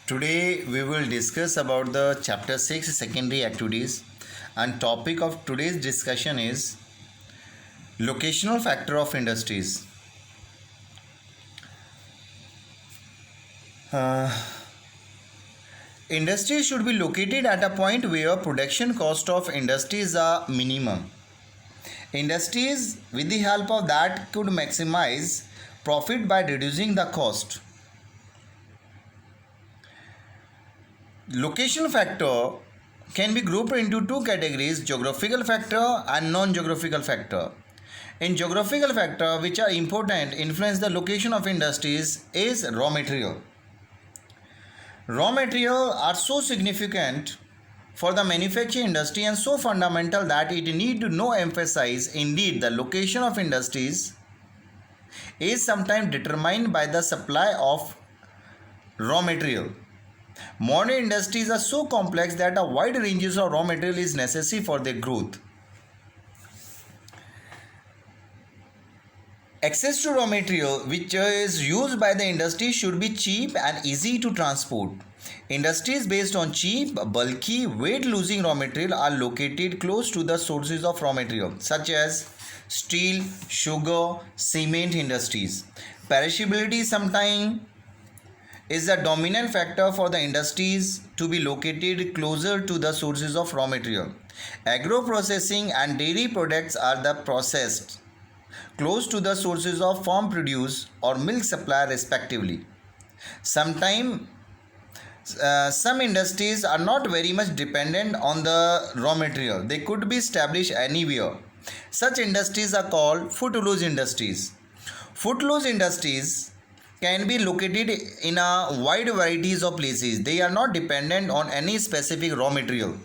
Today we will discuss about the chapter 6 secondary activities, and topic of today's discussion is locational factor of industries. Uh, Industries should be located at a point where production cost of industries are minimum. Industries with the help of that could maximize profit by reducing the cost. Locational factor can be grouped into two categories: geographical factor and non-geographical factor. In geographical factor, which are important influence the location of industries, is raw material. Raw material are so significant for the manufacturing industry and so fundamental that it need to no emphasize. Indeed, the location of industries is sometimes determined by the supply of raw material. Modern industries are so complex that a wide ranges of raw material is necessary for their growth. Access to raw material which is used by the industry should be cheap and easy to transport. Industries based on cheap, bulky, weight-losing raw material are located close to the sources of raw material, such as steel, sugar, cement industries. Perishability sometimes is the dominant factor for the industries to be located closer to the sources of raw material. Agro processing and dairy products are the processed close to the sources of farm produce or milk supply respectively. Sometimes some industries are not very much dependent on the raw material. They could be established anywhere. Such industries are called footloose industries. Footloose industries can be located in a wide varieties of places. They are not dependent on any specific raw material.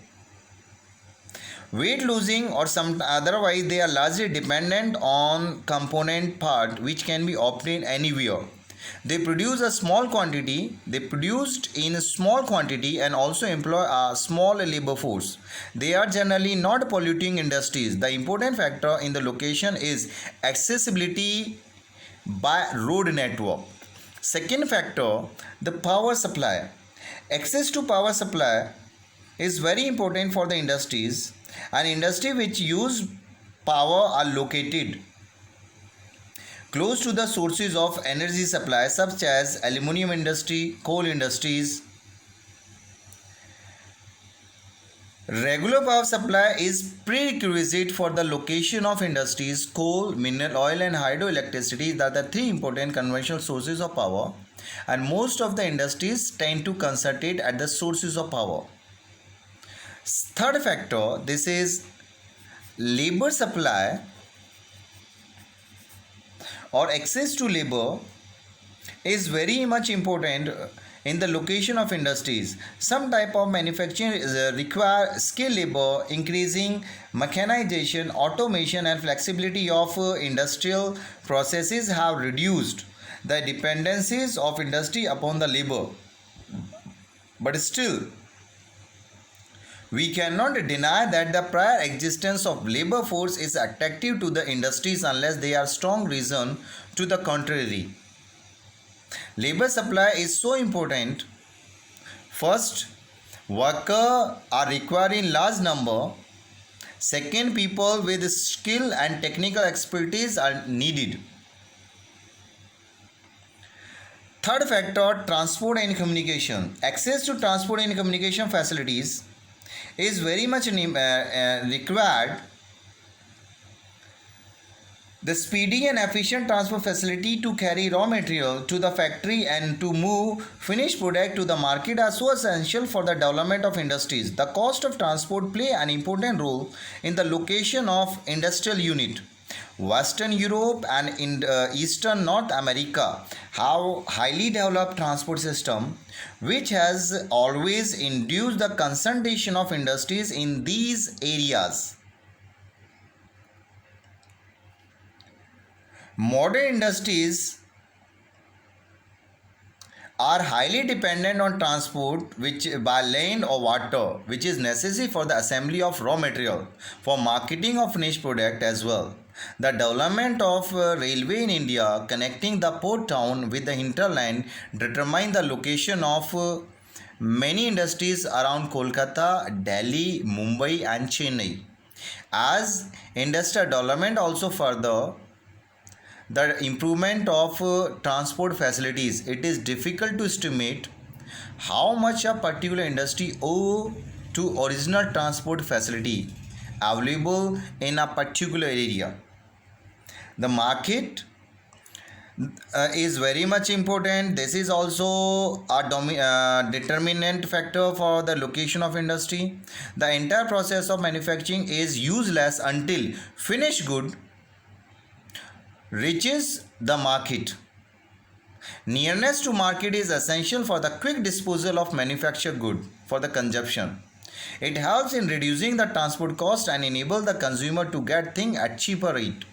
Weight losing or some otherwise they are largely dependent on component part which can be obtained anywhere. They produce a small quantity. They produced in a small quantity and also employ a small labor force. They are generally not polluting industries. The important factor in the location is accessibility by road network. Second factor, the power supply. Access to power supply is very important for the industries. An industry which use power are located close to the sources of energy supply such as aluminum industry, coal industries. Regular power supply is prerequisite for the location of industries. Coal, mineral oil and hydroelectricity are the three important conventional sources of power, and most of the industries tend to concentrate at the sources of power. Third factor, this is labor supply or access to labor is very much important in the location of industries. Some type of manufacturing require skilled labor. Increasing mechanization, automation and flexibility of industrial processes have reduced the dependencies of industry upon the labor. But still, we cannot deny that the prior existence of labor force is attractive to the industries unless there are strong reason to the contrary. Labor supply is so important. First, workers are required in large number. Second, people with skill and technical expertise are needed. Third factor, transport and communication. Access to transport and communication facilities is very much required. The speedy and efficient transport facility to carry raw material to the factory and to move finished product to the market are so essential for the development of industries. The cost of transport play an important role in the location of industrial unit. Western Europe and in Eastern North America have highly developed transport system which has always induced the concentration of industries in these areas. Modern industries are highly dependent on transport which by land or water, which is necessary for the assembly of raw material for marketing of finished product as well. The development of railway in India connecting the port town with the hinterland determine the location of many industries around Kolkata, Delhi, Mumbai, and Chennai. As industrial development also further the improvement of transport facilities, it is difficult to estimate how much a particular industry owe to original transport facility available in a particular area. The market is very much important. This is also a determinant factor for the location of industry. The entire process of manufacturing is useless until finished good reaches the market. Nearness to market is essential for the quick disposal of manufactured good for the consumption. It helps in reducing the transport cost and enable the consumer to get things at cheaper rate.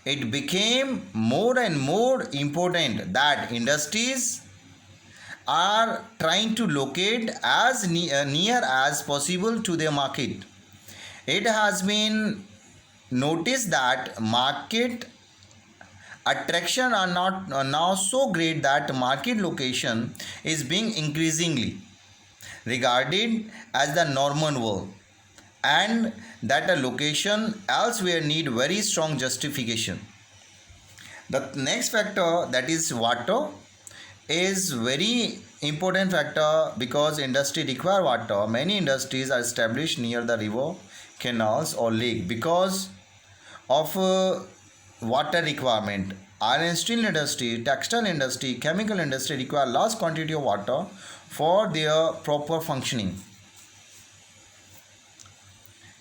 It became more and more important that industries are trying to locate as near as possible to their market. It has been noticed that market attraction are not now so great that market location is being increasingly regarded as the normal world, and that a location elsewhere need very strong justification. The next factor, that is water, is very important factor because industry require water. Many industries are established near the river, canals or lake because of water requirement. Iron and steel industry, textile industry, chemical industry require large quantity of water for their proper functioning.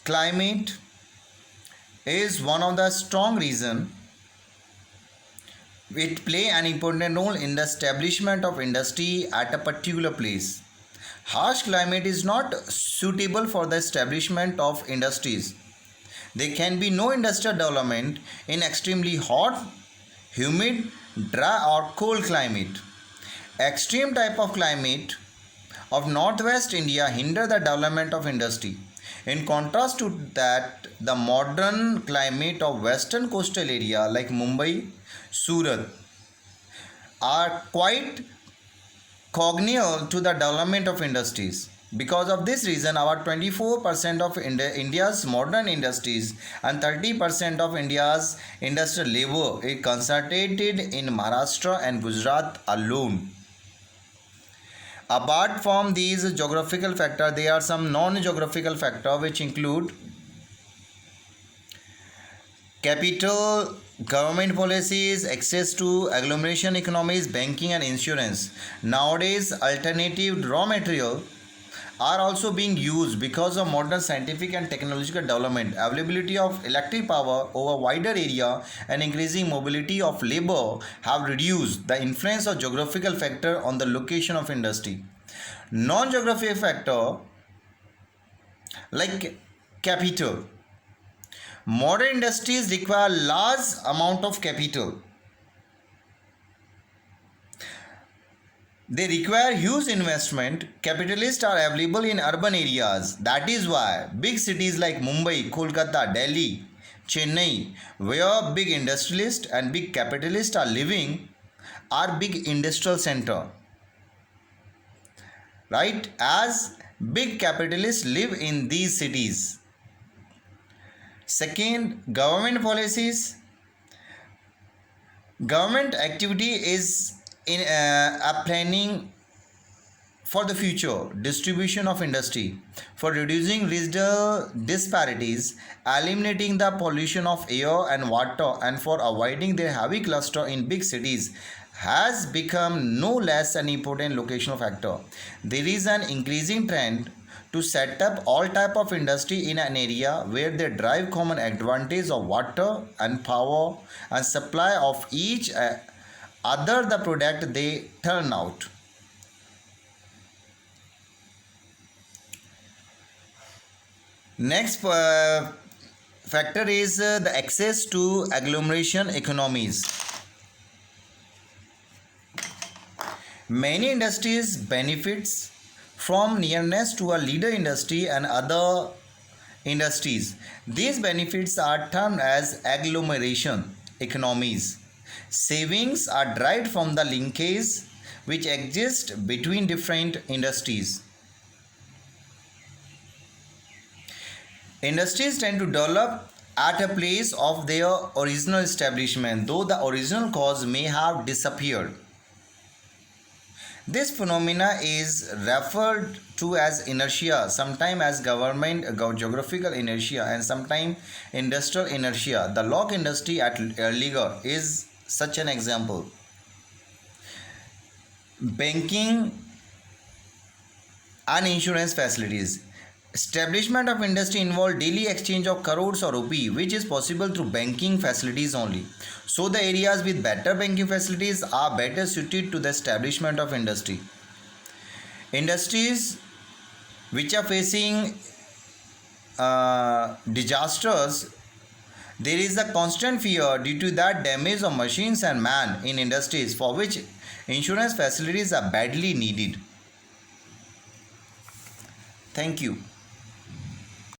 Climate is one of the strong reason. It play an important role in the establishment of industry at a particular place. Harsh climate is not suitable for the establishment of industries. There can be no industrial development in extremely hot, humid, dry or cold climate. Extreme type of climate of northwest India hinder the development of industry. In contrast to that, the modern climate of western coastal area like Mumbai, Surat are quite congenial to the development of industries. Because of this reason, about 24% of India's modern industries and 30% of India's industrial labor is concentrated in Maharashtra and Gujarat alone. Apart from these geographical factors, there are some non-geographical factors which include capital, government policies, access to agglomeration economies, banking and insurance. Nowadays, alternative raw material are also being used because of modern scientific and technological development. Availability of electric power over wider area and increasing mobility of labor have reduced the influence of geographical factor on the location of industry. Non-geographic factor like capital. Modern industries require large amount of capital. They require huge investment. Capitalists are available in urban areas. That is why big cities like Mumbai, Kolkata, Delhi, Chennai, where big industrialists and big capitalists are living, are big industrial center. Right? As big capitalists live in these cities. Second, government policies. Government activity is in a planning for the future distribution of industry, for reducing regional disparities, eliminating the pollution of air and water, and for avoiding the heavy cluster in big cities has become no less an important locational factor. There is an increasing trend to set up all type of industry in an area where they derive common advantage of water and power and supply of each other the product they turn out. Next factor is the access to agglomeration economies. Many industries benefits from nearness to a leader industry and other industries. These benefits are termed as agglomeration economies. Savings are derived from the linkage which exist between different industries. Industries tend to develop at a place of their original establishment, though the original cause may have disappeared. This phenomena is referred to as inertia, sometimes as geographical inertia, and sometimes industrial inertia. The lock industry at Liga is such an example. Banking and insurance facilities. Establishment of industry involve daily exchange of crores or rupee, which is possible through banking facilities only. So the areas with better banking facilities are better suited to the establishment of industry. Industries which are facing disasters, there is a constant fear due to that damage of machines and man in industries, for which insurance facilities are badly needed. Thank you.